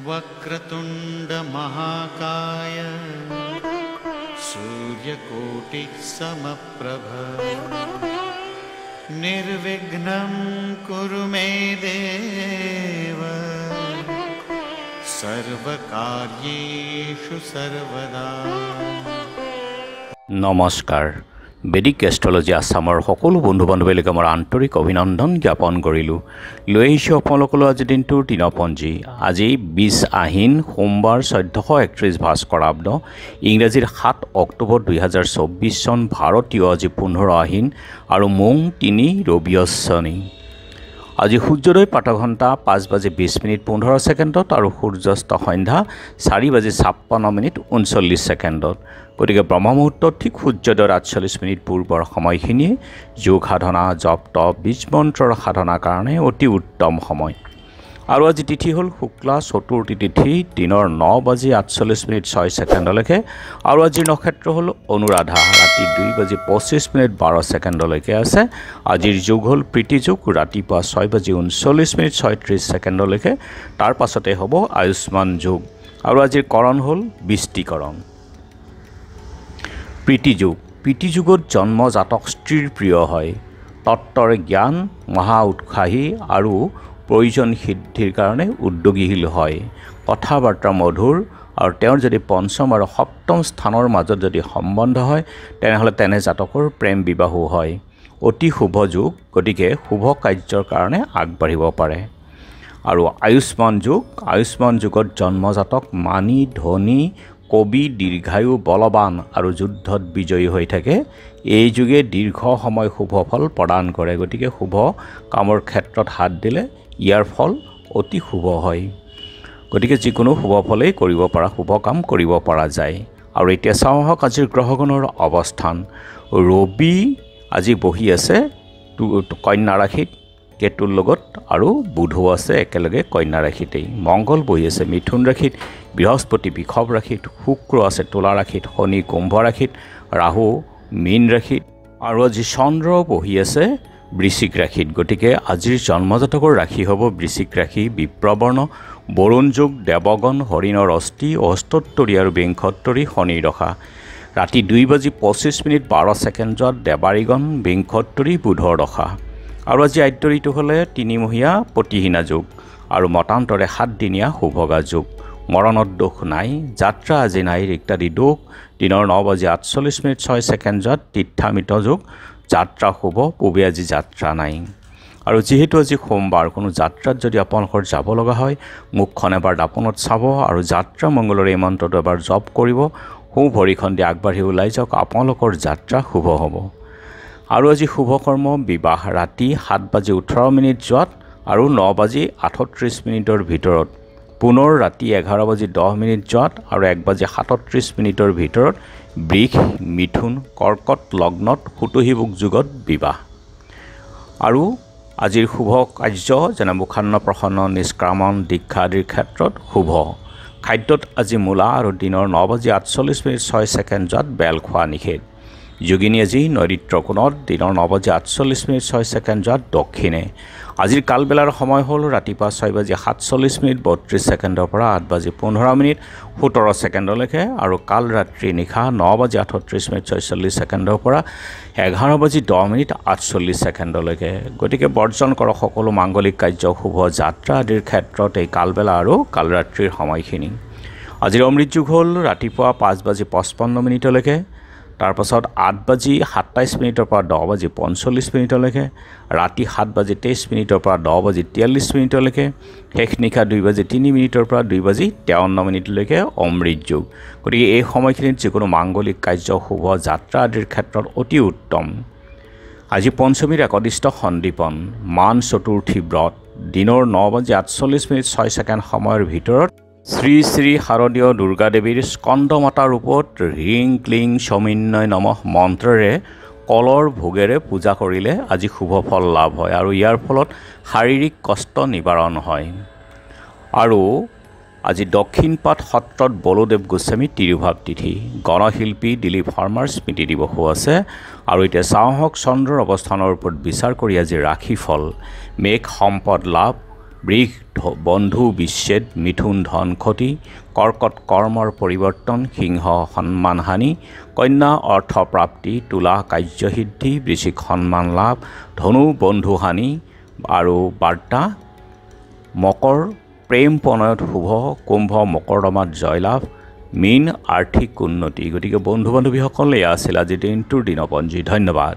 वक्रतुंड महाकाय सूर्यकोटि समप्रभ निर्विघ्नं कुरु मे देव सर्वकार्येषु सर्वदा। नमस्कार। বেদিক এষ্ট্ৰলজি আসামৰ সকলো বন্ধু বান্ধৱীলৈকে মোৰ আন্তৰিক অভিনন্দন জ্ঞাপন কৰিলোঁ। লৈ আহিছোঁ আপোনালোকলৈ আজিৰ দিনটোৰ দিনপঞ্জী। আজি 20 আহিন সোমবাৰ 1431 ভাস্কৰাব্দ, ইংৰাজীৰ 7 অক্টোবৰ 2024 চন, ভাৰতীয় আজি 15 আহিন আৰু মোং 3 ৰবিয়শ্বনী। আজি সূৰ্যোদয় প্ৰাতঃঘণ্টা 5:20:15 আৰু সূৰ্যাস্ত সন্ধ্যা 4:56:39। গতিকে ব্ৰহ্মমুহূৰ্তত ঠিক সূৰ্যোদয়ৰ 48 পূৰ্বৰ সময়খিনিয়ে যোগ সাধনা, জপ তপ, বীজ মন্ত্ৰৰ সাধনাৰ কাৰণে অতি উত্তম সময়। আৰু আজি তিথি হ'ল শুক্লা চতুৰ্থী তিথি, দিনৰ 9:48:06 আৰু আজিৰ নক্ষত্ৰ হ'ল অনুৰাধা, ৰাতি 2:25:12 আছে। আজিৰ যোগ হ'ল প্ৰীতি যোগ, ৰাতিপুৱা 6:39:36 তাৰ পাছতে হ'ব আয়ুষ্মান যোগ। আৰু আজিৰ কৰণ হ'ল বৃষ্টিকৰণ। প্ৰীতি যুগত জন্ম জাতক স্ত্ৰীৰ প্ৰিয় হয়, তত্ত্বৰ জ্ঞান, মহা উৎসাহী আৰু প্ৰয়োজন সিদ্ধিৰ কাৰণে উদ্যোগীশীল হয়, কথা বাৰ্তা মধুৰ, আৰু তেওঁৰ যদি পঞ্চম আৰু সপ্তম স্থানৰ মাজত যদি সম্বন্ধ হয় তেনেহ'লে তেনে জাতকৰ প্ৰেম বিবাহো হয়। অতি শুভ যুগ, গতিকে শুভ কাৰ্যৰ কাৰণে আগবাঢ়িব পাৰে। আৰু আয়ুষ্মান যুগত জন্মজাতক মানি, ধনী, কবি, দীৰ্ঘায়ু, বলৱান আৰু যুদ্ধত বিজয়ী হৈ থাকে। এই যুগে দীৰ্ঘ সময় শুভ ফল প্ৰদান কৰে, গতিকে শুভ কামৰ ক্ষেত্ৰত হাত দিলে ইয়াৰ ফল অতি শুভ হয়। গতিকে যিকোনো শুভ ফলেই কৰিব পৰা, শুভ কাম কৰিব পৰা যায়। আৰু এতিয়া চাওঁ আহক আজিৰ গ্ৰহগণৰ অৱস্থান। ৰবি আজি বহি আছে কন্যা ৰাশিত কেতুৰ লগত, আৰু বুধো আছে একেলগে কন্যা ৰাশিতেই। মংগল বহি আছে মিথুন ৰাশিত, বৃহস্পতি বৃষভ ৰাশিত, শুক্ৰ আছে তুলা ৰাশিত, শনি কুম্ভ ৰাশিত, ৰাহু মীন ৰাশিত, আৰু আজি চন্দ্ৰ বহি আছে বৃশ্চিক ৰাশিত। গতিকে আজিৰ জন্মজাতকৰ ৰাশি হ'ব বৃশ্চিক ৰাশি, বিপ্ৰবৰ্ণ, বৰুণ যোগ, দেৱগণ, হৰিণৰ অস্থি, অস্তোত্তৰী আৰু বিংশোত্তৰী, শনি দশা। ৰাতি 2:25:12 দেৱাৰীগণ, বিংশোত্তৰী, বুধৰ দশা। আৰু আজি আদ্য ঋতু হ'লে 3মহীয়া প্ৰতিহীনা যোগ আৰু মতান্তৰে 7দিনীয়া শুভগা যোগ। মৰণত দোষ নাই, যাত্ৰা আজি নাই, ইত্যাদি দোষ। দিনৰ 9:48:06 তীৰ্থামিত যোগ, যাত্ৰা শুভ, পূবে আজি যাত্ৰা নাই। আৰু যিহেতু আজি সোমবাৰ, কোনো যাত্ৰাত যদি আপোনালোকৰ যাব লগা হয় মুখখন এবাৰ দাপোনত চাব আৰু যাত্ৰা মংগলৰ এই মন্ত্ৰটো এবাৰ জপ কৰিব। সো ভৰিখন দি আগবাঢ়ি ওলাই যাওক, আপোনালোকৰ যাত্ৰা শুভ হ'ব। আৰু আজি শুভকৰ্ম বিবাহ ৰাতি 7:18 যোৱাত আৰু 9:38 ভিতৰত, পুনৰ ৰাতি 11:10 যোৱাত আৰু 1:37 ভিতৰত বৃষ, মিথুন, কৰ্কট লগ্নত সুতহিভোগ যুগত বিবাহ। আৰু আজিৰ শুভ কাৰ্য যেনে মুখান্ন প্ৰসন্ন, নিষ্ক্ৰামণ, দীক্ষা আদিৰ ক্ষেত্ৰত শুভ। খাদ্যত আজি মূলা আৰু দিনৰ 9:48:06 বেল খোৱা নিষেধ। যোগিনী আজি নৈৰিত্ৰ কোণত, দিনৰ 9:48:06 দক্ষিণে। আজিৰ কালবেলাৰ সময় হ'ল ৰাতিপুৱা 6:47:32 পৰা 8:15 17 আৰু কাল ৰাত্ৰি নিশা 9:38:46 পৰা 11:10 48 গতিকে বৰ্জন কৰক সকলো মাংগলিক কাৰ্য, শুভ যাত্ৰা আদিৰ ক্ষেত্ৰত এই কালবেলা আৰু কালৰাত্ৰিৰ সময়খিনি। আজিৰ অমৃত যুগ হ'ল ৰাতিপুৱা 5:55 তাৰপাছত 8:27 পৰা 10:45 ৰাতি 7:23 পৰা 10:43 শেষ নিশা 2:03 পৰা 2:53 অমৃত যুগ। গতিকে এই সময়খিনিত যিকোনো মাংগলিক কাৰ্য, শুভ যাত্ৰা আদিৰ ক্ষেত্ৰত অতি উত্তম। আজি পঞ্চমীৰ একদিষ্ট সন্দীপন, মান চতুৰ্থী ব্ৰত, দিনৰ 9:48:06 সময়ৰ ভিতৰত শ্ৰী শ্ৰী শাৰদীয় দুৰ্গা দেৱীৰ স্কন্দমাতা ৰূপত হ্ৰিং ক্লিং সমিন্নয় নমঃ মন্ত্ৰৰে কলৰ ভোগেৰে পূজা কৰিলে আজি শুভ ফল লাভ হয় আৰু ইয়াৰ ফলত শাৰীৰিক কষ্ট নিবাৰণ হয়। আৰু আজি দক্ষিণপাট সত্ৰত বলদেৱ গোস্বামী তিৰুভাৱ তিথি, গণশিল্পী দিলীপ শৰ্মাৰ স্মৃতি দিৱসো আছে। আৰু এতিয়া চাওঁ আহক চন্দ্ৰৰ অৱস্থানৰ ওপৰত বিচাৰ কৰি আজি ৰাশিফল। মেঘ সম্পদ লাভ, বৃষ বন্ধু বিচ্ছেদ, মিথুন ধন ক্ষতি, কৰ্কট কৰ্মৰ পৰিৱৰ্তন, সিংহ সন্মানহানি, কন্যা অৰ্থ প্ৰাপ্তি, তুলা কাৰ্যসিদ্ধি, বৃশ্চিক সন্মান লাভ, ধনু বন্ধুহানি আৰু বাৰ্তা, মকৰ প্ৰেম প্ৰণয়ত শুভ, কুম্ভ মকৰদমাত জয়লাভ, মীন আৰ্থিক উন্নতি। গতিকে বন্ধু বান্ধৱীসকল, এয়া আছিল আজি দিনটোৰ দিনপঞ্জী। ধন্যবাদ।